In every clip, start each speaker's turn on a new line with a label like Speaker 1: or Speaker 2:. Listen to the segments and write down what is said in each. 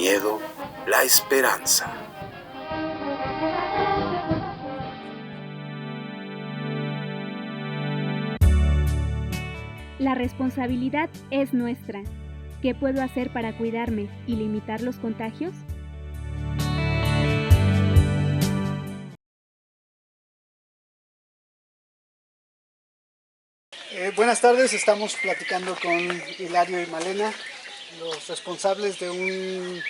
Speaker 1: miedo, la esperanza.
Speaker 2: La responsabilidad es nuestra. ¿Qué puedo hacer para cuidarme y limitar los contagios?
Speaker 3: Buenas tardes, estamos platicando con Hilario y Malena, los responsables de un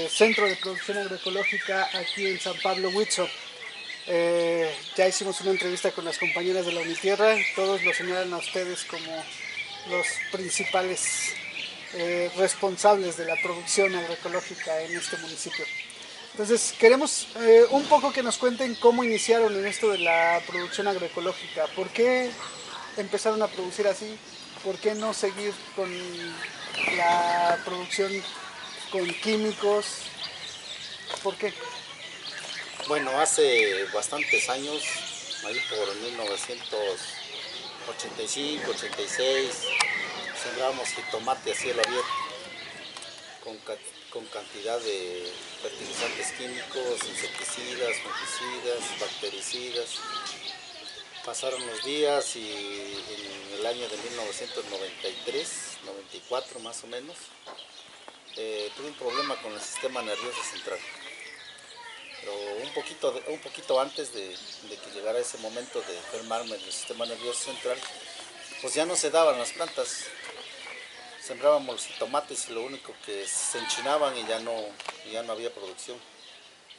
Speaker 3: centro de producción agroecológica aquí en San Pablo, Huitzzo. Ya hicimos una entrevista con las compañeras de la Unitierra, todos lo señalan a ustedes como los principales responsables de la producción agroecológica en este municipio. Entonces queremos un poco que nos cuenten cómo iniciaron en esto de la producción agroecológica, por qué empezaron a producir así, por qué no seguir con la producción con químicos, ¿por qué?
Speaker 4: Bueno, hace bastantes años, ahí por 1985, 86, sembrábamos jitomate a cielo abierto, con cantidad de fertilizantes químicos, insecticidas, fungicidas, bactericidas. Pasaron los días y en el año de 1993, 94 más o menos, tuve un problema con el sistema nervioso central. Pero un poquito antes de que llegara ese momento de enfermarme del sistema nervioso central, pues ya no se daban las plantas. Sembrábamos los tomates y lo único que se enchinaban y ya no había producción.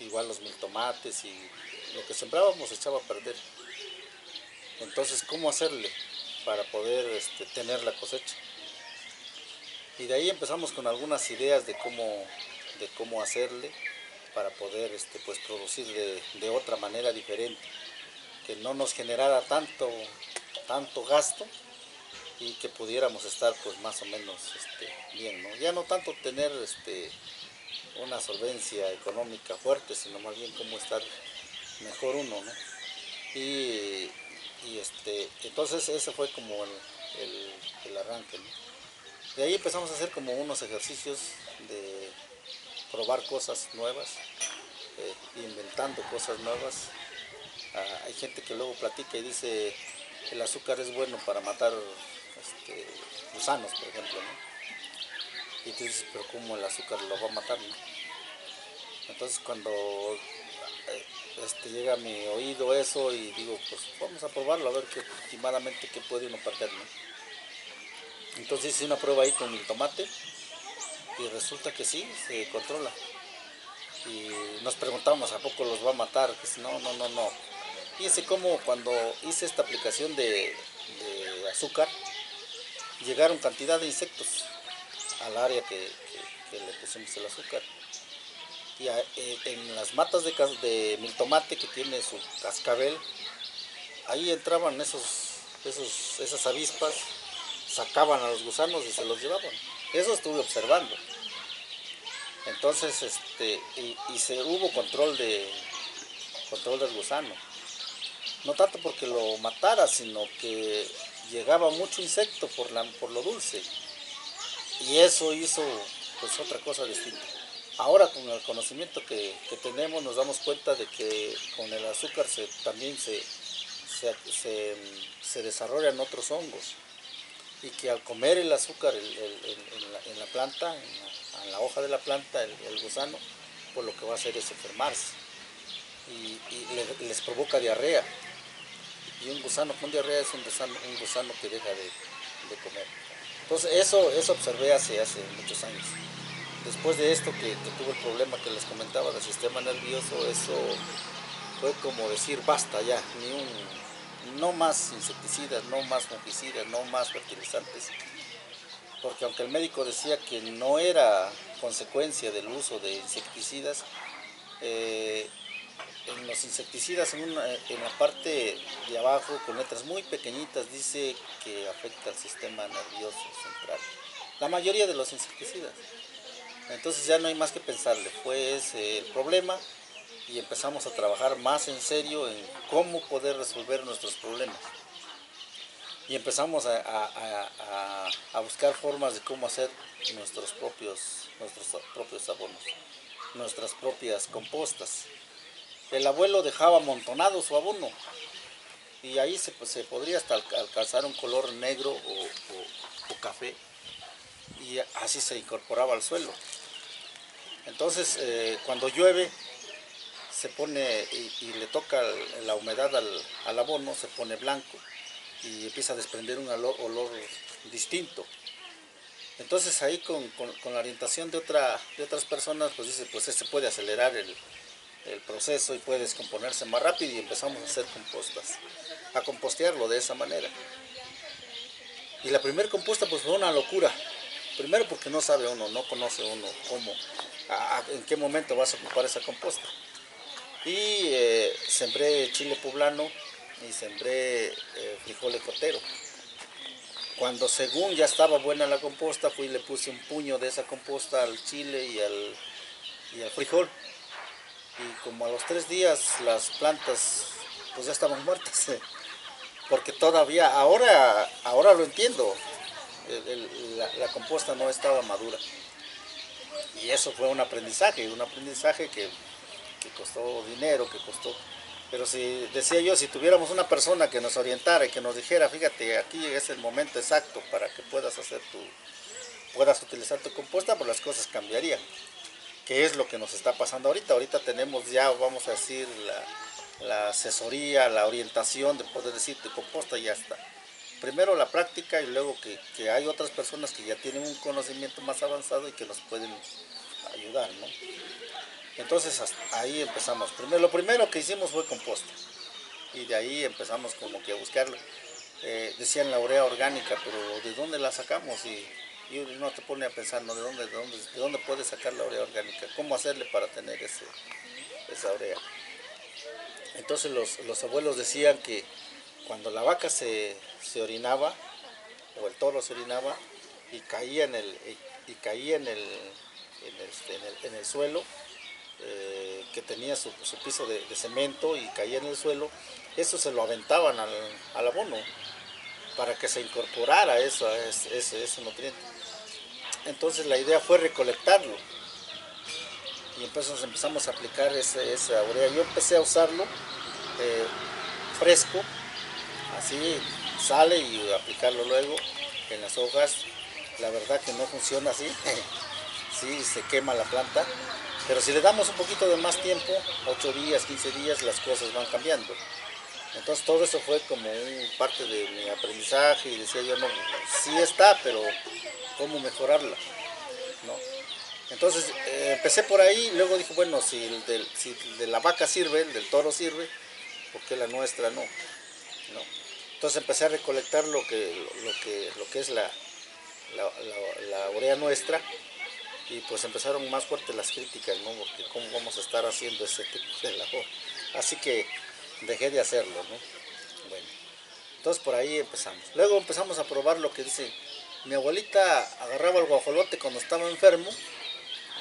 Speaker 4: Igual los miltomates y lo que sembrábamos se echaba a perder. Entonces, ¿cómo hacerle para poder tener la cosecha? Y de ahí empezamos con algunas ideas de cómo hacerle para poder pues, producir de otra manera diferente, que no nos generara tanto gasto y que pudiéramos estar pues más o menos bien, ¿no? Ya no tanto tener una solvencia económica fuerte, sino más bien cómo estar mejor uno, ¿no? Y entonces ese fue como el arranque, ¿no? De ahí empezamos a hacer como unos ejercicios de probar cosas nuevas, inventando cosas nuevas. Hay gente que luego platica y dice el azúcar es bueno para matar gusanos, por ejemplo, ¿no? Y tú dices, pero ¿cómo el azúcar lo va a matar, no? Entonces cuando llega a mi oído eso y digo, pues vamos a probarlo a ver últimamente qué puede uno perder, ¿no? Entonces hice una prueba ahí con el tomate y resulta que sí, se controla. Y nos preguntamos, ¿a poco los va a matar? Pues no. Fíjense cómo cuando hice esta aplicación de azúcar, llegaron cantidad de insectos al área que le pusimos el azúcar. Y en las matas de miltomate que tiene su cascabel, ahí entraban esas avispas, sacaban a los gusanos y se los llevaban. Eso estuve observando. Entonces hubo control del gusano. No tanto porque lo matara, sino que llegaba mucho insecto por lo dulce. Y eso hizo pues otra cosa distinta. Ahora con el conocimiento que tenemos nos damos cuenta de que con el azúcar también se desarrollan otros hongos. Y que al comer el azúcar en la planta, en la hoja de la planta, el gusano, pues lo que va a hacer es enfermarse y les provoca diarrea. Y un gusano con diarrea es un gusano que deja de comer. Entonces eso observé hace muchos años. Después de esto que tuve el problema que les comentaba del sistema nervioso, eso fue como decir basta ya, no más insecticidas, no más fungicidas, no más fertilizantes, porque aunque el médico decía que no era consecuencia del uso de insecticidas, en los insecticidas en la parte de abajo con letras muy pequeñitas dice que afecta al sistema nervioso central, la mayoría de los insecticidas. Entonces ya no hay más que pensarle, fue ese el problema. Y empezamos a trabajar más en serio en cómo poder resolver nuestros problemas. y empezamos a buscar formas de cómo hacer nuestros propios abonos, nuestras propias compostas. El abuelo dejaba amontonado su abono y ahí se podría hasta alcanzar un color negro o café, y así se incorporaba al suelo. Entonces cuando llueve se pone y le toca la humedad al abono, se pone blanco y empieza a desprender un olor distinto. Entonces ahí con la orientación de otras personas, pues dice, pues se puede acelerar el proceso y puede descomponerse más rápido, y empezamos a hacer compostas, a compostearlo de esa manera. Y la primera composta pues fue una locura. Primero porque no sabe uno, no conoce uno cómo, en qué momento vas a ocupar esa composta. Y sembré chile poblano y sembré frijol ecotero. Cuando según ya estaba buena la composta, fui y le puse un puño de esa composta al chile y al frijol. Y como a los 3 días las plantas pues ya estaban muertas. Porque todavía, ahora lo entiendo, la composta no estaba madura. Y eso fue un aprendizaje que costó dinero, pero si decía yo, si tuviéramos una persona que nos orientara y que nos dijera, fíjate, aquí es el momento exacto para que puedas utilizar tu composta, pues las cosas cambiarían. ¿Qué es lo que nos está pasando ahorita? Ahorita tenemos ya, vamos a decir, la asesoría, la orientación de poder decir tu composta y ya está. Primero la práctica y luego que hay otras personas que ya tienen un conocimiento más avanzado y que nos pueden ayudar, ¿no? Entonces ahí empezamos. Lo primero que hicimos fue composta y de ahí empezamos como que a buscarla. Decían la urea orgánica, pero ¿de dónde la sacamos? Y uno te pone a pensar, ¿no? ¿De dónde puedes sacar la urea orgánica? ¿Cómo hacerle para tener esa urea? Entonces los abuelos decían que cuando la vaca se orinaba, o el toro se orinaba, y caía en el suelo, que tenía su piso de cemento y caía en el suelo, eso se lo aventaban al abono para que se incorporara ese nutriente. Entonces la idea fue recolectarlo y empezamos a aplicar esa urea. Yo empecé a usarlo fresco, así sale, y aplicarlo luego en las hojas. La verdad que no funciona así, sí se quema la planta, pero si le damos un poquito de más tiempo, 8 días, 15 días, las cosas van cambiando. Entonces todo eso fue como parte de mi aprendizaje, y decía yo, no, sí está, pero ¿cómo mejorarla? ¿No? Entonces empecé por ahí, luego dije, bueno, si el de la vaca sirve, el del toro sirve, ¿por qué la nuestra no? ¿No? Entonces empecé a recolectar lo que es la urea nuestra, y pues empezaron más fuertes las críticas, ¿no? Porque cómo vamos a estar haciendo ese tipo de labor. Así que dejé de hacerlo, ¿no? Bueno, entonces por ahí empezamos. Luego empezamos a probar lo que dice, mi abuelita agarraba el guajolote cuando estaba enfermo,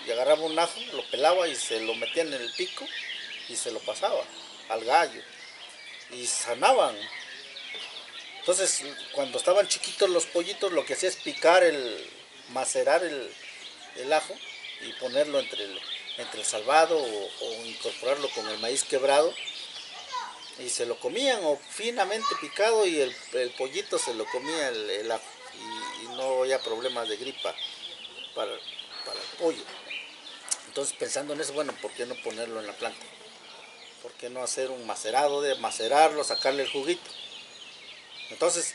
Speaker 4: y agarraba un ajo, lo pelaba y se lo metía en el pico y se lo pasaba al gallo y sanaban. Entonces cuando estaban chiquitos los pollitos, lo que hacía es macerar el ajo y ponerlo entre el salvado o incorporarlo con el maíz quebrado, y se lo comían, o finamente picado, y el pollito se lo comía el ajo, y no había problemas de gripa para el pollo. Entonces pensando en eso, bueno, ¿por qué no ponerlo en la planta? ¿Por qué no hacer un macerado, de macerarlo, sacarle el juguito? Entonces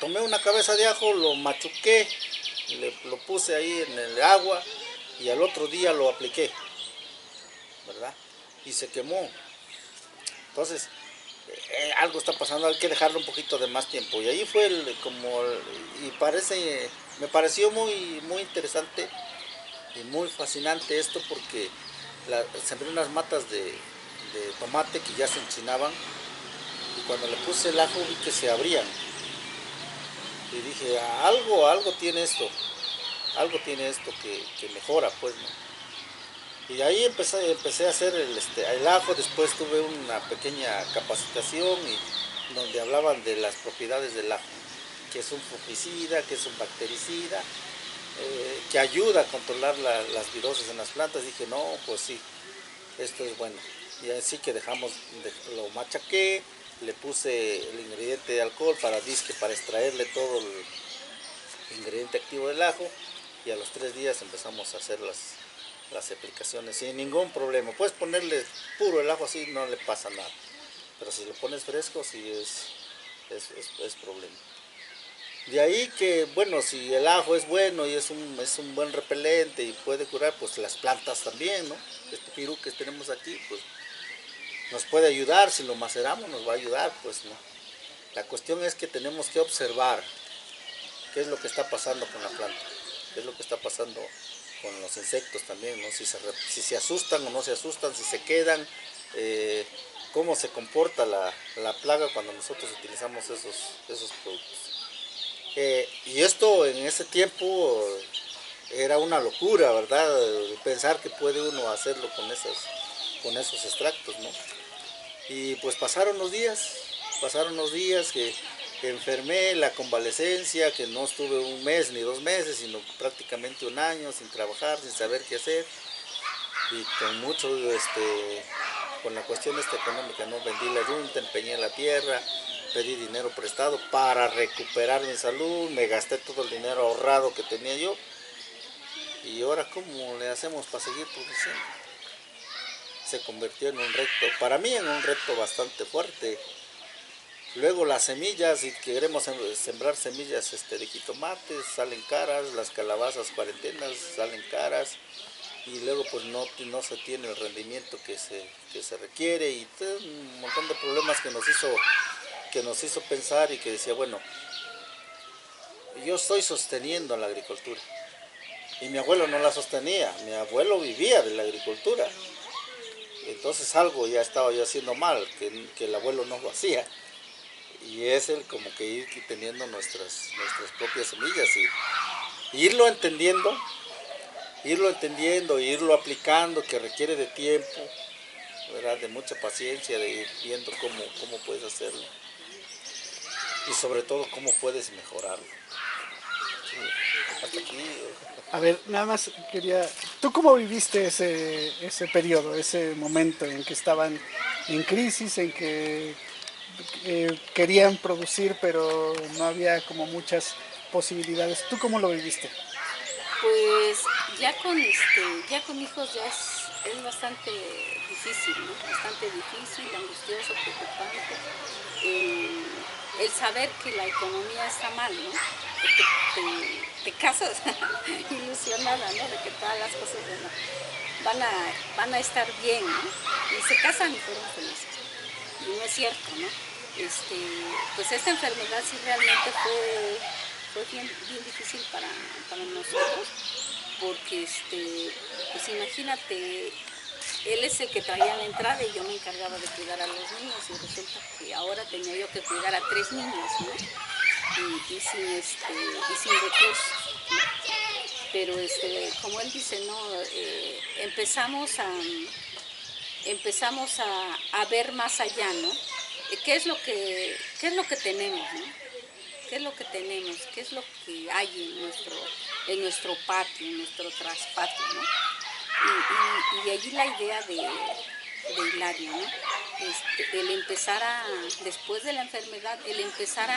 Speaker 4: tomé una cabeza de ajo, lo machuqué, lo puse ahí en el agua, y al otro día lo apliqué, ¿verdad? Y se quemó. Entonces algo está pasando, hay que dejarlo un poquito de más tiempo. Y ahí fue me pareció muy, muy interesante y muy fascinante esto, porque sembré unas matas de tomate que ya se enchinaban, y cuando le puse el ajo vi que se abrían, y dije, algo tiene esto que mejora, pues, ¿no? Y ahí empecé a hacer el ajo. Después tuve una pequeña capacitación donde hablaban de las propiedades del ajo, que es un fungicida, que es un bactericida, que ayuda a controlar las viroses en las plantas. Dije, no, pues sí, esto es bueno. Y así que lo machaqué, le puse el ingrediente de alcohol para extraerle todo el ingrediente activo del ajo, y a los 3 días empezamos a hacer las aplicaciones sin ningún problema. Puedes ponerle puro el ajo así, no le pasa nada, pero si lo pones fresco sí es problema. De ahí que, bueno, si el ajo es bueno y es un buen repelente y puede curar, pues las plantas también, ¿no? Este pirú que tenemos aquí, pues nos puede ayudar, si lo maceramos nos va a ayudar, pues no. La cuestión es que tenemos que observar qué es lo que está pasando con la planta, qué es lo que está pasando con los insectos también, ¿no? Si se asustan o no se asustan, si se quedan, cómo se comporta la plaga cuando nosotros utilizamos esos productos. Y esto en ese tiempo era una locura, ¿verdad? Pensar que puede uno hacerlo con esos extractos, ¿no? Y pues pasaron los días que enfermé, la convalecencia, que no estuve 1 mes ni 2 meses, sino prácticamente 1 año sin trabajar, sin saber qué hacer, y con la cuestión económica, ¿no? Vendí la yunta, empeñé la tierra, pedí dinero prestado para recuperar mi salud, me gasté todo el dinero ahorrado que tenía yo, y ahora ¿cómo le hacemos para seguir produciendo? Se convirtió en un reto, para mí en un reto bastante fuerte. Luego las semillas, si queremos sembrar semillas de jitomates, salen caras, las calabazas cuarentenas salen caras, y luego pues no se tiene el rendimiento que se requiere, y un montón de problemas que nos hizo pensar, y que decía, bueno, yo estoy sosteniendo la agricultura, y mi abuelo no la sostenía, mi abuelo vivía de la agricultura, entonces algo ya estaba yo haciendo mal, que el abuelo no lo hacía, y es el como que ir teniendo nuestras propias semillas, y irlo entendiendo, irlo aplicando, que requiere de tiempo, ¿verdad? De mucha paciencia, de ir viendo cómo puedes hacerlo, y sobre todo cómo puedes mejorarlo. Sí, hasta aquí.
Speaker 3: A ver, nada más quería... ¿Tú cómo viviste ese periodo, ese momento en que estaban en crisis, en que querían producir pero no había como muchas posibilidades? ¿Tú cómo lo viviste?
Speaker 5: Pues ya con hijos ya es bastante difícil, ¿no? Bastante difícil, angustioso, preocupante. El saber que la economía está mal, ¿no? Porque te casas ilusionada, ¿no? De que todas las cosas van a estar bien, ¿no? Y se casan y fueron felices. Y no es cierto, ¿no? Pues esta enfermedad sí realmente fue bien difícil para nosotros, porque pues imagínate, él es el que traía la entrada y yo me encargaba de cuidar a los niños, y resulta que ahora tenía yo que cuidar a 3 niños, ¿no? Y sin recursos, ¿no? Pero como él dice, ¿no? Empezamos a ver más allá, ¿no? ¿Qué es lo que tenemos, ¿no? ¿Qué es lo que tenemos? ¿Qué es lo que hay en nuestro patio, en nuestro traspatio, ¿no? Y de allí la idea de Hilario, ¿no? El empezar después de la enfermedad, el empezar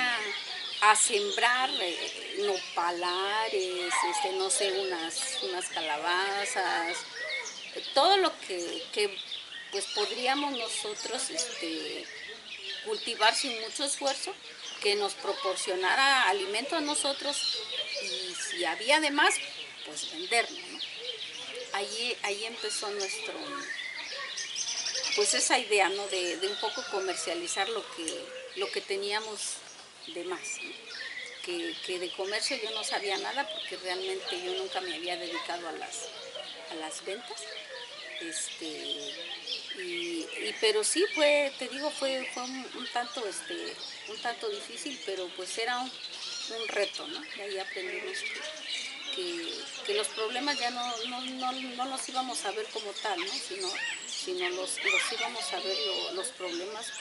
Speaker 5: a sembrar nopalares, no sé, unas calabazas, todo lo que pues podríamos nosotros cultivar sin mucho esfuerzo, que nos proporcionara alimento a nosotros, y si había de más, pues venderlo, ¿no? Ahí empezó pues esa idea, ¿no? De un poco comercializar lo que teníamos de más, ¿no? Que de comercio yo no sabía nada, porque realmente yo nunca me había dedicado a las ventas. Pero sí te digo, fue un tanto difícil, pero pues era un reto, ¿no? Y ahí aprendimos que los problemas ya no los íbamos a ver como tal, ¿no? Sino los íbamos a ver los problemas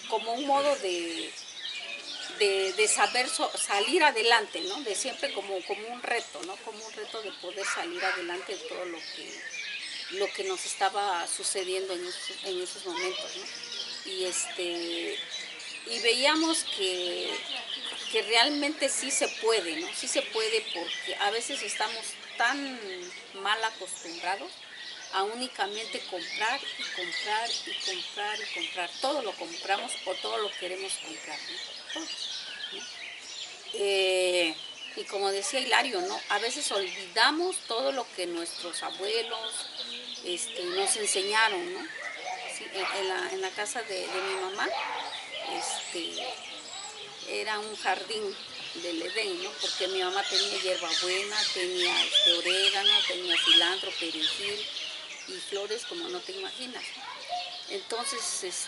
Speaker 5: como un modo de saber salir adelante, ¿no? De siempre como un reto, ¿no? Como un reto de poder salir adelante de todo lo que nos estaba sucediendo en esos momentos, ¿no? Y veíamos que realmente sí se puede, ¿no? Sí se puede, porque a veces estamos tan mal acostumbrados a únicamente comprar y comprar y comprar y comprar. Todo lo compramos o todo lo queremos comprar, ¿no? Todo, ¿no? Y como decía Hilario, ¿no? A veces olvidamos todo lo que nuestros abuelos nos enseñaron, ¿no? Sí, en la casa de mi mamá, era un jardín del Edén, ¿no? Porque mi mamá tenía hierbabuena, tenía orégano, tenía cilantro, perejil y flores como no te imaginas. Entonces,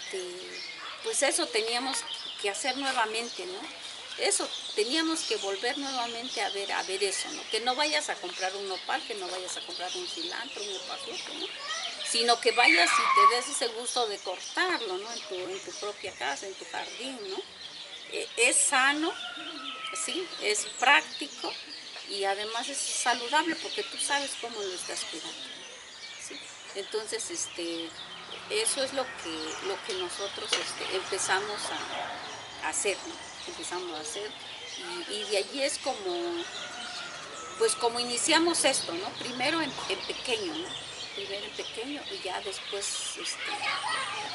Speaker 5: pues eso teníamos que hacer nuevamente, ¿no? Eso, teníamos que volver nuevamente a ver eso, ¿no? Que no vayas a comprar un nopal, que no vayas a comprar un cilantro, un epazote, ¿no? Sino que vayas y te des ese gusto de cortarlo, ¿no? En tu propia casa, en tu jardín, ¿no? Es sano, ¿sí? Es práctico y además es saludable porque tú sabes cómo lo estás cuidando, ¿sí? Entonces, eso es lo que nosotros empezamos a hacer, ¿no? Empezamos a hacer y de allí es como iniciamos esto, ¿no? Primero en pequeño, ¿no? Primero en pequeño y ya después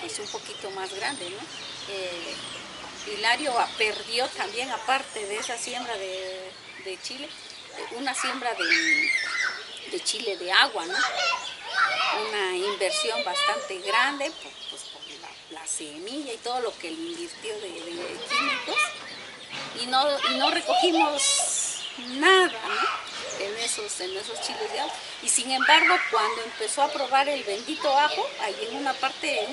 Speaker 5: pues un poquito más grande, ¿no? Hilario perdió también, aparte de esa siembra de chile, una siembra de chile de agua, ¿no? Una inversión bastante grande, pues por la semilla y todo lo que él invirtió de químicos, y no recogimos nada, ¿no? en esos chiles de agua. Y sin embargo, cuando empezó a probar el bendito ajo, ahí en una parte, en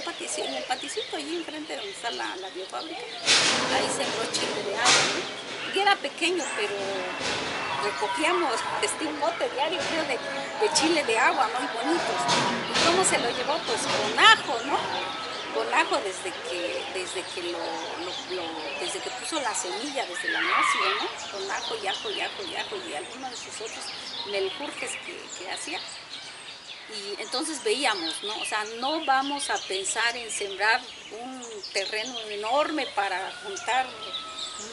Speaker 5: el paticito, allí enfrente donde está la biofábrica, ahí sembró chile de agua, ¿no? Y era pequeño, pero recogíamos un bote diario, creo, de chile de agua, muy bonitos. ¿Y cómo se lo llevó? Pues con ajo, ¿no? Con ajo desde que puso la semilla, desde la nacida, ¿no? Con ajo y ajo y ajo y ajo y algunos de sus otros menjurjes que hacía. Y entonces veíamos, ¿no? O sea, no vamos a pensar en sembrar un terreno enorme para juntar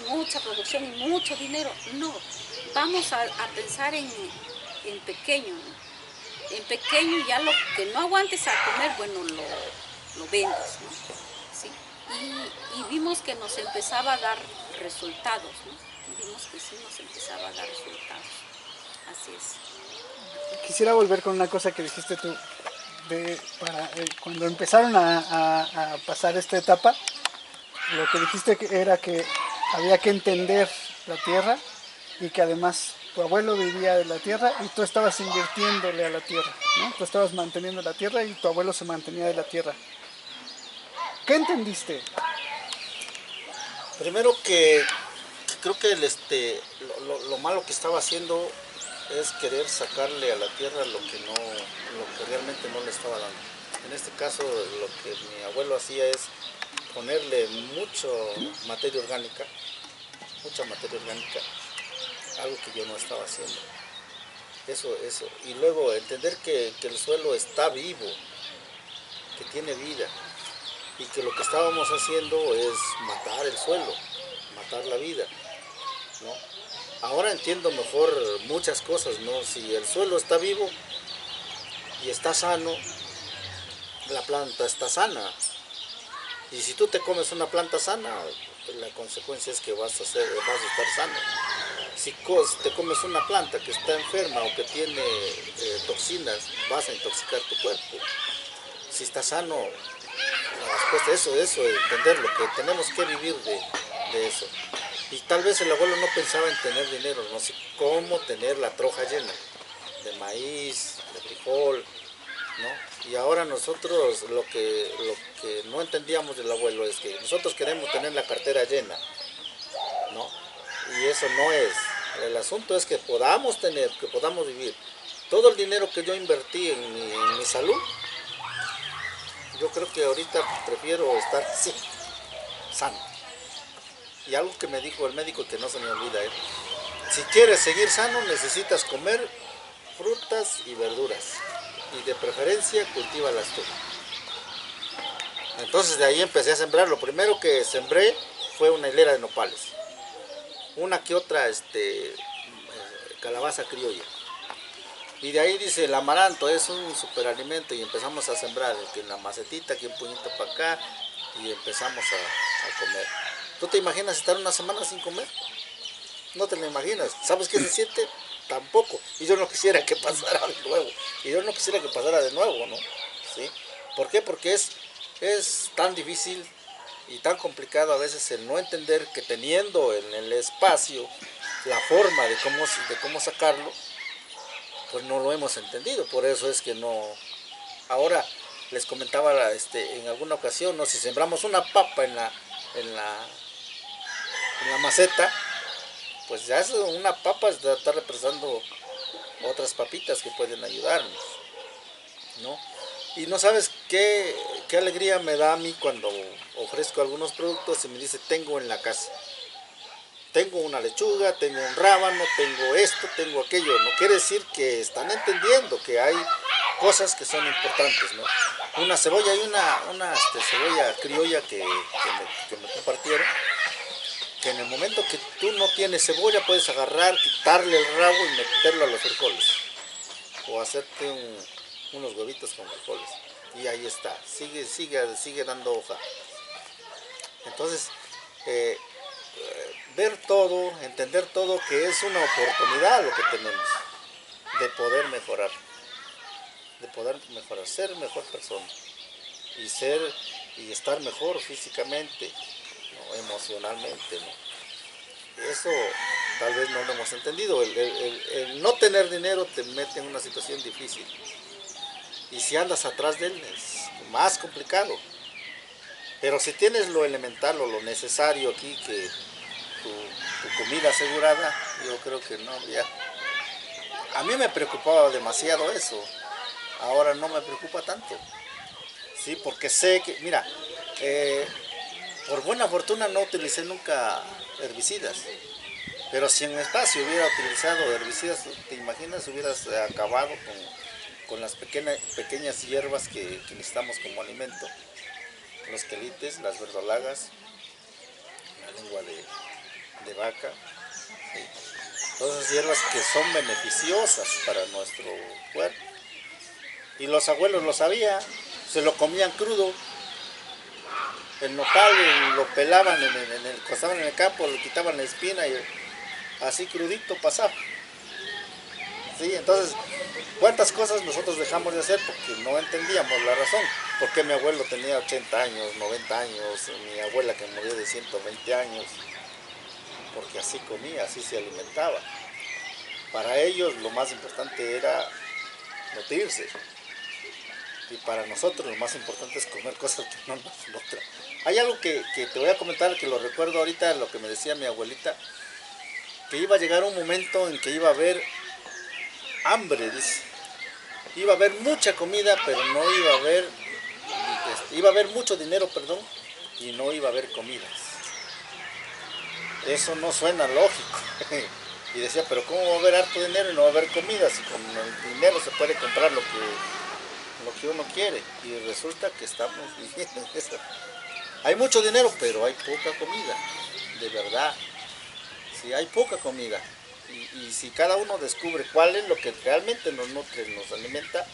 Speaker 5: mucha producción y mucho dinero, no. Vamos a pensar en pequeño, ¿no? En pequeño, ya lo que no aguantes a comer, bueno, lo vendes, ¿no? ¿Sí? Y vimos que nos empezaba a dar resultados, ¿no? Vimos que sí nos empezaba a dar resultados. Así es.
Speaker 3: Quisiera volver con una cosa que dijiste tú, cuando empezaron a pasar esta etapa, lo que dijiste era que había que entender la tierra y que además tu abuelo vivía de la tierra y tú estabas invirtiéndole a la tierra, ¿no? Tú estabas manteniendo la tierra y tu abuelo se mantenía de la tierra. ¿Qué entendiste?
Speaker 4: Primero que creo que lo malo que estaba haciendo es querer sacarle a la tierra lo que realmente no le estaba dando. En este caso, lo que mi abuelo hacía es ponerle mucha materia orgánica, algo que yo no estaba haciendo. Eso. Y luego entender que el suelo está vivo, que tiene vida, y que lo que estábamos haciendo es matar el suelo, matar la vida, ¿no? Ahora entiendo mejor muchas cosas, ¿no? Si el suelo está vivo y está sano, la planta está sana. Y si tú te comes una planta sana, la consecuencia es que vas a estar sano. Si te comes una planta que está enferma o que tiene toxinas, vas a intoxicar tu cuerpo. Si está sano, la respuesta es eso, entenderlo, que tenemos que vivir de eso. Y tal vez el abuelo no pensaba en tener dinero, no sé cómo tener la troja llena de maíz, de frijol, ¿no? Y ahora nosotros lo que no entendíamos del abuelo es que nosotros queremos tener la cartera llena, ¿no? Y eso no es. El asunto es que podamos vivir. Todo el dinero que yo invertí en mi salud, yo creo que ahorita prefiero estar sano. Y algo que me dijo el médico que no se me olvida, si quieres seguir sano necesitas comer frutas y verduras y de preferencia cultívalas tú. Entonces de ahí empecé a sembrar. Lo primero que sembré fue una hilera de nopales, una que otra calabaza criolla. Y de ahí dice, el amaranto es un superalimento y empezamos a sembrar que en la macetita, que un puñito para acá y empezamos a comer. ¿Tú te imaginas estar una semana sin comer? No te lo imaginas. ¿Sabes qué se siente? Tampoco. Y yo no quisiera que pasara de nuevo. ¿No? ¿Sí? ¿Por qué? Porque es tan difícil y tan complicado a veces el no entender que teniendo en el espacio la forma de cómo sacarlo, pues no lo hemos entendido. Por eso es que no. Ahora les comentaba en alguna ocasión, ¿no? Si sembramos una papa en la maceta, pues ya una papa está representando otras papitas que pueden ayudarnos, ¿no? Y no sabes qué alegría me da a mí cuando ofrezco algunos productos y me dice, tengo en la casa. Tengo una lechuga, tengo un rábano, tengo esto, tengo aquello. No quiere decir que están entendiendo que hay cosas que son importantes, ¿no? Una cebolla, hay una cebolla criolla que me compartieron, que en el momento que tú no tienes cebolla puedes agarrar, quitarle el rabo y meterlo a los frijoles. O hacerte unos huevitos con frijoles. Y ahí está, sigue dando hoja. Entonces, ver todo, entender todo, que es una oportunidad lo que tenemos de poder mejorar, ser mejor persona y estar mejor físicamente, ¿no? Emocionalmente, ¿no? Eso tal vez no lo hemos entendido. El no tener dinero te mete en una situación difícil y si andas atrás de él es más complicado. Pero si tienes lo elemental o lo necesario aquí, que tu comida asegurada, yo creo que no habría. A mí me preocupaba demasiado eso, ahora no me preocupa tanto, sí, porque sé que, mira, por buena fortuna no utilicé nunca herbicidas, pero si en mi espacio hubiera utilizado herbicidas, te imaginas, hubieras acabado con las pequeñas hierbas que necesitamos como alimento, los quelites, las verdolagas, la lengua de vaca, ¿sí? Todas esas hierbas que son beneficiosas para nuestro cuerpo. Y los abuelos lo sabían, se lo comían crudo. El nopal lo pelaban, costaban en el campo, le quitaban la espina y así crudito pasaba. ¿Sí? Entonces, ¿cuántas cosas nosotros dejamos de hacer porque no entendíamos la razón? Porque mi abuelo tenía 80 años, 90 años, mi abuela que murió de 120 años, porque así comía, así se alimentaba. Para ellos lo más importante era nutrirse. Y para nosotros lo más importante es comer cosas que no nos nutran. Hay algo que te voy a comentar, que lo recuerdo ahorita, lo que me decía mi abuelita, que iba a llegar un momento en que iba a haber hambre, dice. Iba a haber mucha comida, pero no iba a haber, iba a haber mucho dinero, perdón, y no iba a haber comidas. Eso no suena lógico. Y decía, pero ¿cómo va a haber harto dinero y no va a haber comida? Si con el dinero se puede comprar lo que uno quiere. Y resulta que estamos viviendo en eso. Hay mucho dinero, pero hay poca comida, de verdad. Sí, hay poca comida. Y si cada uno descubre cuál es lo que realmente nos nutre, nos alimenta,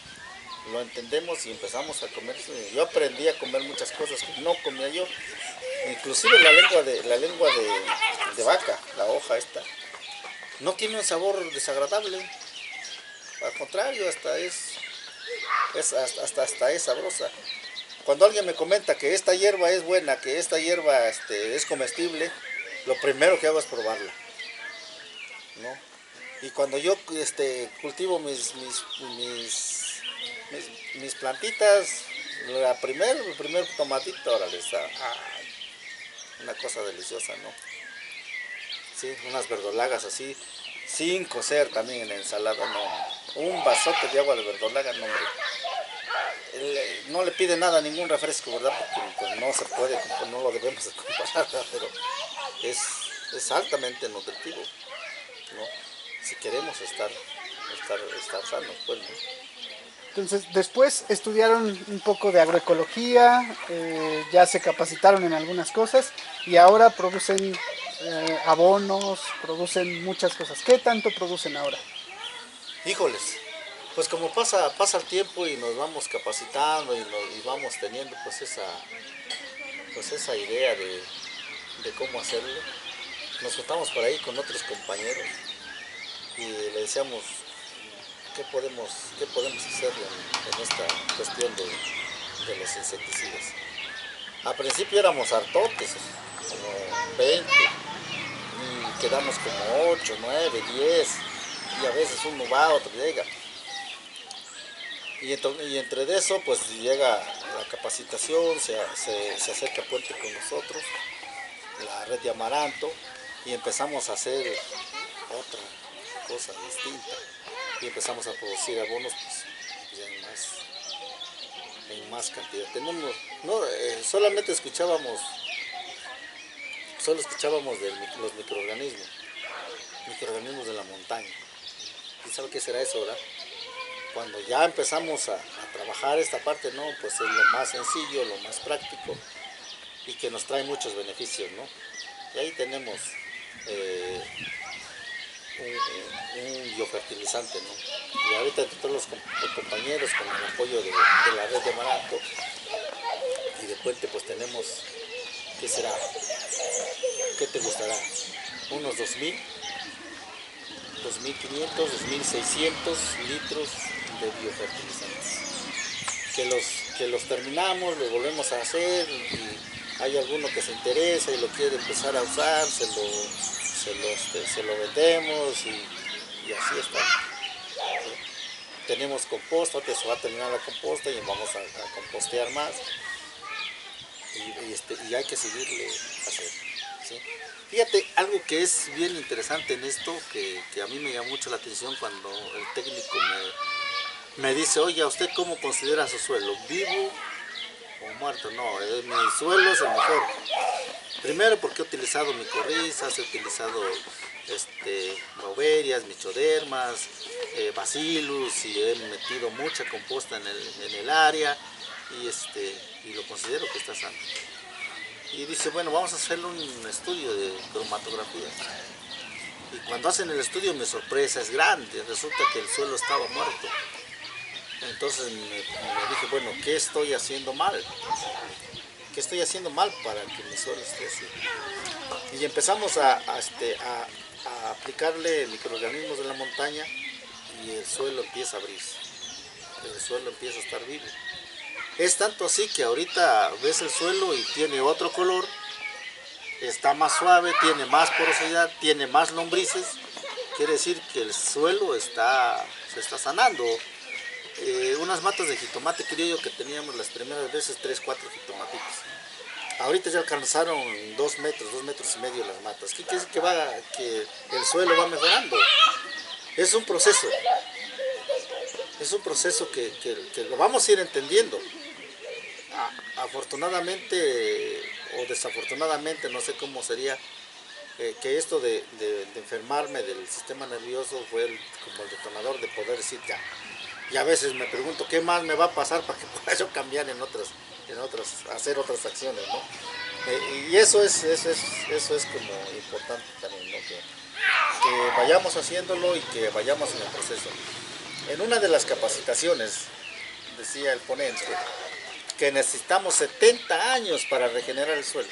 Speaker 4: lo entendemos y empezamos a comer. Yo aprendí a comer muchas cosas que no comía yo, inclusive la lengua de vaca, la hoja esta, no tiene un sabor desagradable, al contrario, hasta es sabrosa. Cuando alguien me comenta que esta hierba es buena, que esta hierba es comestible, lo primero que hago es probarla, ¿no? Y cuando yo cultivo mis plantitas, el primer tomatito, órale, está una cosa deliciosa, ¿no? Sí, unas verdolagas así, sin cocer también en la ensalada, no. Un vasote de agua de verdolaga, no, hombre. no le pide nada a ningún refresco, ¿verdad? Porque pues, no se puede, no lo debemos de comparar, ¿verdad? Pero es altamente nutritivo, ¿no? Si queremos estar sanos, pues, ¿no?
Speaker 3: Entonces, después estudiaron un poco de agroecología, ya se capacitaron en algunas cosas y ahora producen abonos, producen muchas cosas. ¿Qué tanto producen ahora?
Speaker 4: Híjoles, pues como pasa el tiempo y nos vamos capacitando y vamos teniendo pues esa idea de cómo hacerlo, nos juntamos por ahí con otros compañeros y le decíamos qué podemos hacer en esta cuestión de los insecticidas. Al principio éramos hartotes, como 20, y quedamos como 8, 9, 10, y a veces uno va, otro llega. Y entre de eso, pues llega la capacitación, se acerca Puente con nosotros, la red de Amaranto, y empezamos a hacer otra cosa distinta. Y empezamos a producir abonos pues, en más cantidad. Solamente escuchábamos de los microorganismos de la montaña. ¿Y sabe qué será eso, verdad? Cuando ya empezamos a trabajar esta parte, no, pues es lo más sencillo, lo más práctico y que nos trae muchos beneficios, ¿no? Y ahí tenemos un biofertilizante, ¿no? Y ahorita entre todos los compañeros, con el apoyo de la red de Amaranto y de Puente, pues tenemos, ¿qué será? ¿Qué te gustará? Unos 2.000, 2.500, 2.600 litros de biofertilizantes. Que los terminamos, los volvemos a hacer y hay alguno que se interesa y lo quiere empezar a usar, se lo vendemos y así está. ¿Sí? Tenemos composta, que se va a terminar la composta y vamos a compostear más y hay que seguirle haciendo. ¿Sí? Fíjate, algo que es bien interesante en esto, que a mí me llama mucho la atención cuando el técnico me dice, oye, ¿a usted cómo considera su suelo? ¿Vivo o muerto? No, mi suelo es el mejor. Primero porque he utilizado micorrizas, he utilizado boverias, michodermas, bacillus y he metido mucha composta en el área y lo considero que está sano. Y dice, bueno, vamos a hacerle un estudio de cromatografía. Y cuando hacen el estudio mi sorpresa es grande, resulta que el suelo estaba muerto. Entonces me dije, bueno, ¿qué estoy haciendo mal? ¿Qué estoy haciendo mal para que mi suelo esté así? Y empezamos a aplicarle microorganismos de la montaña y el suelo empieza a abrirse. El suelo empieza a estar vivo. Es tanto así que ahorita ves el suelo y tiene otro color, está más suave, tiene más porosidad, tiene más lombrices. Quiere decir que el suelo se está sanando. Unas matas de jitomate criollo que teníamos las primeras veces, 3, 4 jitomatitos. Ahorita ya alcanzaron 2 metros y medio las matas. ¿Qué quiere decir que el suelo va mejorando? Es un proceso. Es un proceso que lo vamos a ir entendiendo. Afortunadamente o desafortunadamente, no sé cómo sería, que esto de enfermarme del sistema nervioso fue como el detonador de poder decir ya. Y a veces me pregunto qué más me va a pasar para que pueda yo cambiar en otras, hacer otras acciones, ¿no? Y eso es como importante también, ¿no? Que vayamos haciéndolo y que vayamos en el proceso. En una de las capacitaciones decía el ponente que necesitamos 70 años para regenerar el suelo.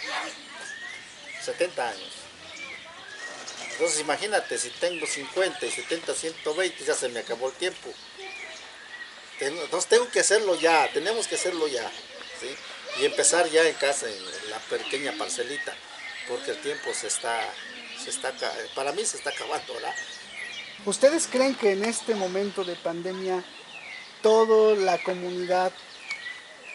Speaker 4: 70 años. Entonces imagínate, si tengo 50 y 70, 120, ya se me acabó el tiempo. Entonces tengo que hacerlo ya, tenemos que hacerlo ya, ¿sí? Y empezar ya en casa, en la pequeña parcelita, porque el tiempo para mí se está acabando, ¿verdad?
Speaker 3: ¿Ustedes creen que en este momento de pandemia toda la comunidad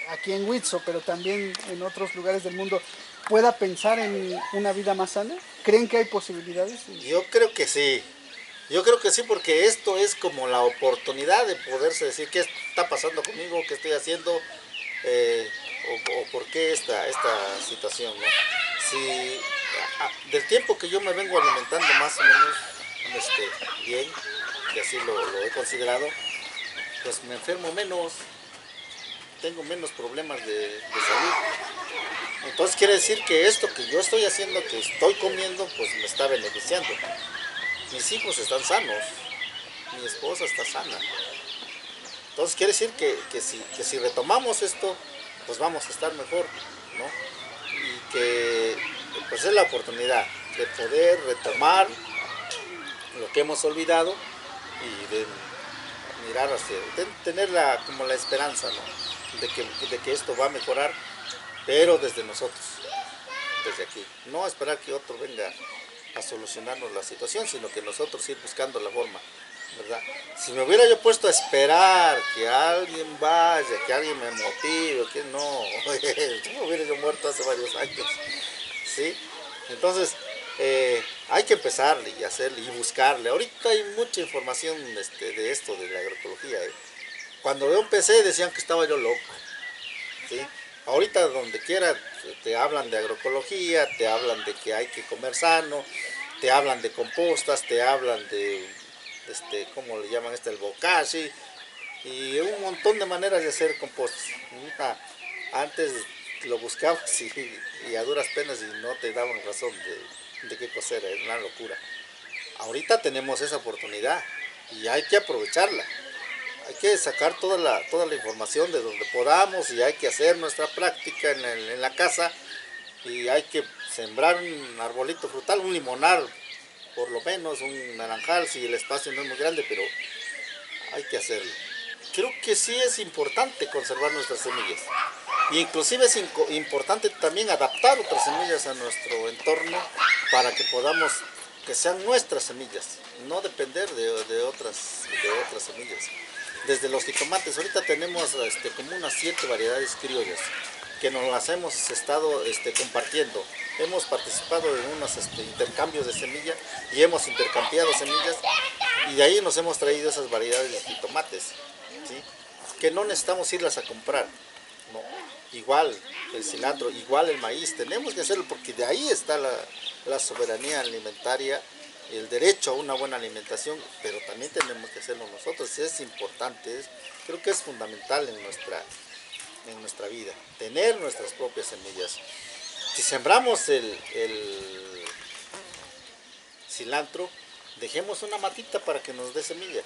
Speaker 3: aquí en Huitzó, pero también en otros lugares del mundo, pueda pensar en una vida más sana? ¿Creen que hay posibilidades?
Speaker 4: Yo creo que sí. Yo creo que sí, porque esto es como la oportunidad de poderse decir qué está pasando conmigo, qué estoy haciendo, o por qué esta situación, ¿no? Si del tiempo que yo me vengo alimentando más o menos bien, y así lo he considerado, pues me enfermo menos, tengo menos problemas de salud. Entonces quiere decir que esto que yo estoy haciendo, que estoy comiendo, pues me está beneficiando. Mis hijos están sanos, mi esposa está sana. Entonces quiere decir que si retomamos esto, pues vamos a estar mejor, ¿no? Y que pues es la oportunidad de poder retomar lo que hemos olvidado y de mirar de tener como la esperanza, ¿no? de que esto va a mejorar, pero desde nosotros, desde aquí. No esperar que otro venga a solucionarnos la situación, sino que nosotros ir buscando la forma, ¿verdad? Si me hubiera yo puesto a esperar que alguien vaya, que alguien me motive, que no, yo me hubiera yo muerto hace varios años, ¿sí? Entonces, hay que empezarle y hacerle y buscarle. Ahorita hay mucha información de esto, de la agroecología. Cuando yo empecé decían que estaba yo loco, ¿sí? Ahorita donde quiera te hablan de agroecología, te hablan de que hay que comer sano, te hablan de compostas, te hablan de, ¿cómo le llaman el bokashi? Y un montón de maneras de hacer compostas. Antes lo buscabas y a duras penas y no te daban razón de qué cosa era una locura. Ahorita tenemos esa oportunidad y hay que aprovecharla. Hay que sacar toda la información de donde podamos y hay que hacer nuestra práctica en la casa y hay que sembrar un arbolito frutal, un limonar, por lo menos un naranjal, si el espacio no es muy grande, pero hay que hacerlo. Creo que sí es importante conservar nuestras semillas. Y inclusive es importante también adaptar otras semillas a nuestro entorno para que podamos, que sean nuestras semillas, no depender de otras semillas. Desde los jitomates, ahorita tenemos como unas 7 variedades criollas que nos las hemos estado compartiendo. Hemos participado en unos intercambios de semillas y hemos intercambiado semillas y de ahí nos hemos traído esas variedades de jitomates, ¿sí? Que no necesitamos irlas a comprar, ¿no? Igual el cilantro, igual el maíz, tenemos que hacerlo porque de ahí está la soberanía alimentaria, el derecho a una buena alimentación, pero también tenemos que hacerlo nosotros. Es importante, creo que es fundamental en nuestra vida, tener nuestras propias semillas. Si sembramos el cilantro, dejemos una matita para que nos dé semilla.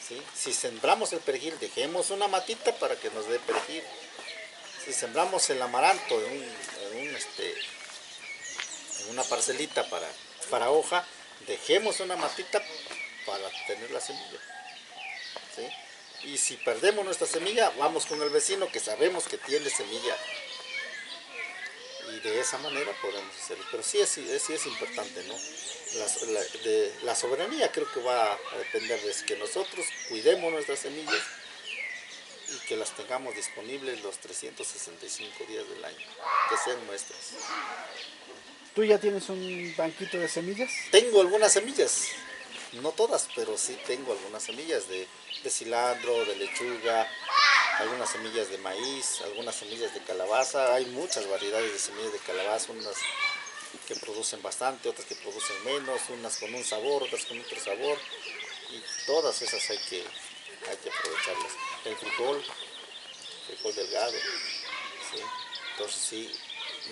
Speaker 4: ¿Sí? Si sembramos el perejil, dejemos una matita para que nos dé perejil. Si sembramos el amaranto en una parcelita para hoja, dejemos una matita para tener la semilla, ¿sí? Y si perdemos nuestra semilla, vamos con el vecino que sabemos que tiene semilla y de esa manera podemos hacerlo. Pero sí es importante, ¿no? La soberanía creo que va a depender de que nosotros cuidemos nuestras semillas y que las tengamos disponibles los 365 días del año, que sean nuestras.
Speaker 3: ¿Tú ya tienes un banquito de semillas?
Speaker 4: Tengo algunas semillas, no todas, pero sí tengo algunas semillas de cilantro, de lechuga, algunas semillas de maíz, algunas semillas de calabaza. Hay muchas variedades de semillas de calabaza, unas que producen bastante, otras que producen menos, unas con un sabor, otras con otro sabor, y todas esas hay que aprovecharlas. El frijol delgado, ¿sí? Entonces sí,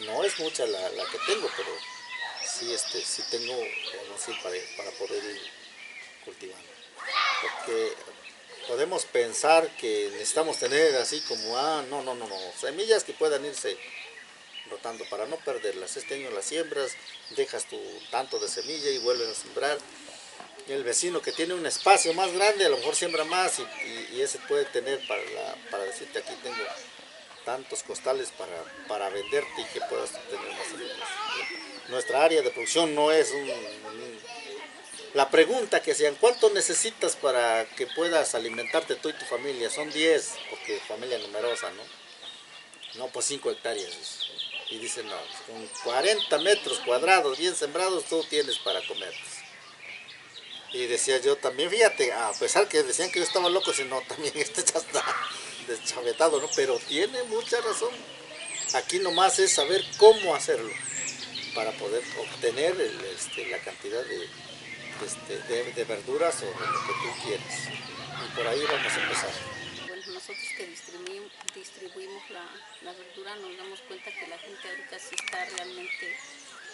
Speaker 4: no es mucha la que tengo, pero sí, sí tengo para poder ir cultivando. Porque podemos pensar que necesitamos tener así como, no, semillas que puedan irse rotando para no perderlas. Este año las siembras, dejas tu tanto de semilla y vuelves a sembrar. El vecino que tiene un espacio más grande a lo mejor siembra más y ese puede tener para decirte aquí tengo tantos costales para venderte y que puedas tener más semillas. Nuestra área de producción no es la pregunta que hacían, ¿cuánto necesitas para que puedas alimentarte tú y tu familia? Son 10, porque familia numerosa, ¿no? No, pues 5 hectáreas. Y dicen, no, con 40 metros cuadrados bien sembrados tú tienes para comer. Y decía yo también, fíjate, a pesar que decían que yo estaba loco, si no, también ya está deschavetado, ¿no? Pero tiene mucha razón. Aquí nomás es saber cómo hacerlo para poder obtener la cantidad de verduras o de lo que tú quieras. Y por ahí vamos a empezar.
Speaker 5: Bueno, nosotros que distribuimos la verdura nos damos cuenta que la gente ahorita sí está realmente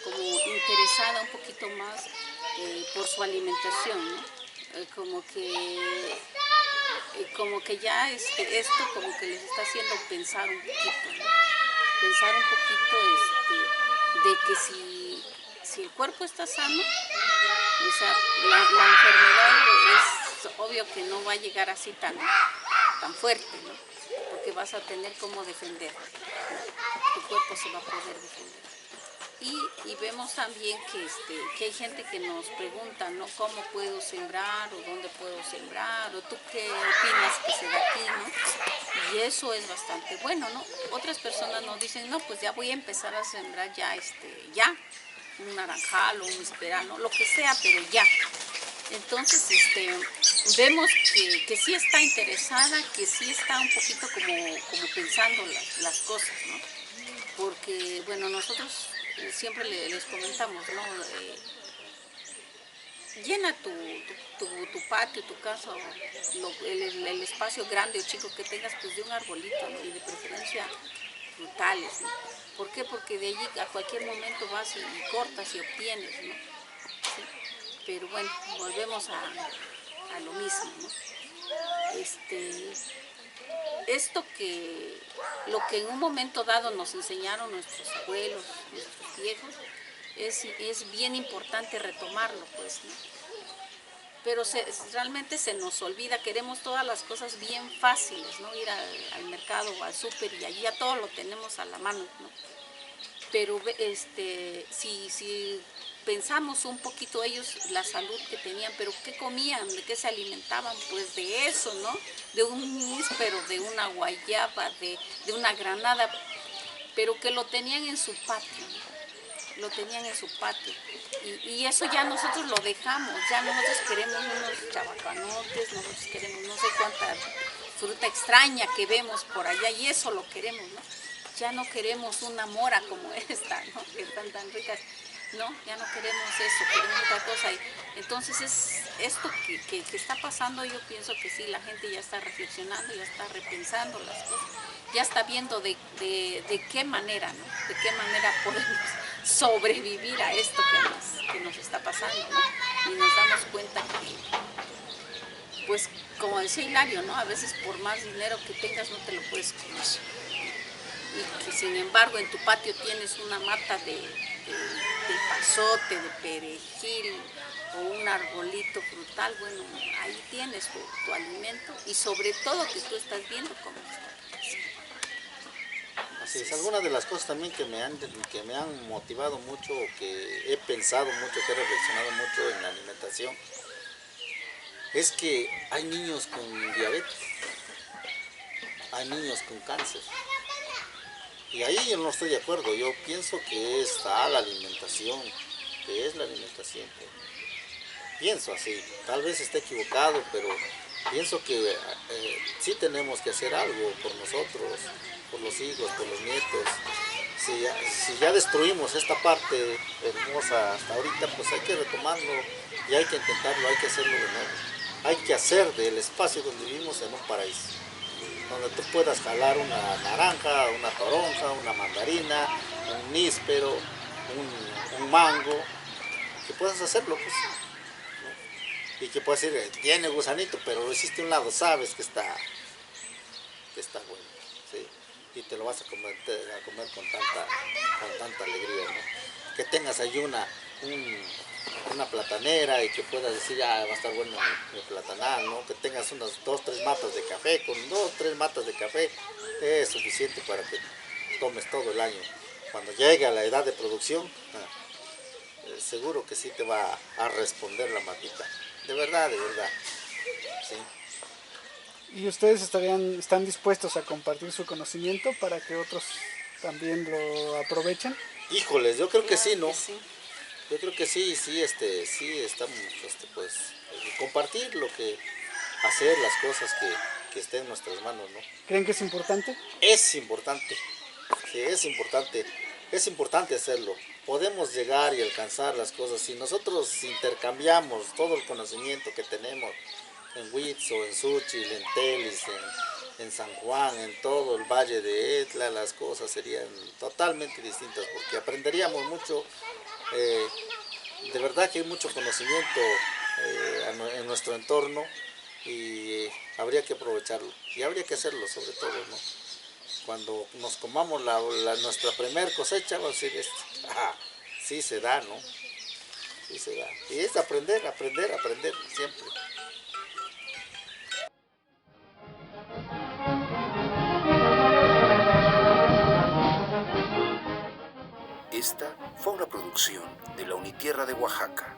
Speaker 5: como interesada un poquito más por su alimentación, ¿no? Como que ya esto como que les está haciendo pensar un poquito, ¿no? Pensar un poquito de que si el cuerpo está sano, o sea, la enfermedad es obvio que no va a llegar así tan fuerte, ¿no? Porque vas a tener cómo defender, ¿no? Tu cuerpo se va a poder defender. Y vemos también que hay gente que nos pregunta, ¿no? ¿Cómo puedo sembrar o dónde puedo sembrar? ¿O tú qué opinas que se da aquí, no? Y eso es bastante bueno, ¿no? Otras personas nos dicen, no, pues ya voy a empezar a sembrar ya, un naranjal o un misperano, lo que sea, pero ya. Entonces, vemos que sí está interesada, que sí está un poquito como pensando las cosas, ¿no? Porque, bueno, nosotros siempre les comentamos, ¿no? Llena tu patio, tu casa, el espacio grande o chico que tengas, pues de un arbolito, ¿no? Y de preferencia frutales, ¿no? ¿Por qué? Porque de allí a cualquier momento vas y cortas y obtienes, ¿no? ¿Sí? Pero bueno, volvemos a lo mismo, ¿no? Lo que en un momento dado nos enseñaron nuestros abuelos, nuestros viejos, es bien importante retomarlo, pues, ¿no? Pero realmente se nos olvida, queremos todas las cosas bien fáciles, ¿no? Ir al mercado o al súper y allí ya todo lo tenemos a la mano, ¿no? Pero si pensamos un poquito ellos la salud que tenían, pero qué comían, de qué se alimentaban, pues de eso, ¿no? De un níspero, de una guayaba, de una granada, pero que lo tenían en su patio, ¿no? Lo tenían en su patio. Y eso ya nosotros lo dejamos, ya nosotros queremos unos chabacanotes, nosotros queremos no sé cuánta fruta extraña que vemos por allá y eso lo queremos, ¿no? Ya no queremos una mora como esta, ¿no? Que están tan ricas. No, ya no queremos eso, queremos otra cosa. Y entonces es esto que está pasando, yo pienso que sí, la gente ya está reflexionando, ya está repensando las cosas, ya está viendo de qué manera, ¿no? De qué manera podemos sobrevivir a esto que nos está pasando, ¿no? Y nos damos cuenta que, pues, como decía Hilario, ¿no? A veces por más dinero que tengas no te lo puedes comer. Y que sin embargo en tu patio tienes una mata de pasote, de perejil o un arbolito frutal, bueno, ahí tienes tu alimento y sobre todo que tú estás viendo cómo está.
Speaker 4: Así es, algunas de las cosas también que me han motivado mucho, que he pensado mucho, que he reflexionado mucho en la alimentación, es que hay niños con diabetes, hay niños con cáncer. Y ahí yo no estoy de acuerdo, yo pienso que está la alimentación, que es la alimentación. Pienso así, tal vez esté equivocado, pero pienso que sí tenemos que hacer algo por nosotros, por los hijos, por los nietos. Si ya destruimos esta parte hermosa hasta ahorita, pues hay que retomarlo y hay que intentarlo, hay que hacerlo de nuevo. Hay que hacer del espacio donde vivimos en un paraíso, donde tú puedas jalar una naranja, una toronja, una mandarina, un níspero, un mango, que puedas hacerlo, pues, ¿no? Y que puedas decir, tiene gusanito, pero lo hiciste a un lado, sabes que está bueno, ¿sí? Y te lo vas a comer con tanta alegría, ¿no? Que tengas ahí una platanera y que puedas decir, va a estar bueno mi platanal, ¿no? Que tengas unas 2 o 3 matas de café, con 2 o 3 matas de café es suficiente para que tomes todo el año. Cuando llegue a la edad de producción, seguro que sí te va a responder la matita, de verdad, ¿sí?
Speaker 3: ¿Y ustedes están dispuestos a compartir su conocimiento para que otros también lo aprovechen?
Speaker 4: Híjoles, yo creo que sí, ¿no?
Speaker 5: Sí.
Speaker 4: Yo creo que sí estamos, pues, compartir hacer las cosas que que esté en nuestras manos, ¿no?
Speaker 3: ¿Creen que es importante?
Speaker 4: Es importante, sí, es importante hacerlo. Podemos llegar y alcanzar las cosas si nosotros intercambiamos todo el conocimiento que tenemos en Huitzo, en Suchil, en Telis, en San Juan, en todo el valle de Etla, las cosas serían totalmente distintas porque aprenderíamos mucho. De verdad que hay mucho conocimiento en nuestro entorno y habría que aprovecharlo y habría que hacerlo sobre todo, ¿no? Cuando nos comamos nuestra primer cosecha, vamos a decir, sí se da, ¿no? Sí se da. Y es aprender siempre.
Speaker 1: Esta fue una producción de la Unitierra de Oaxaca.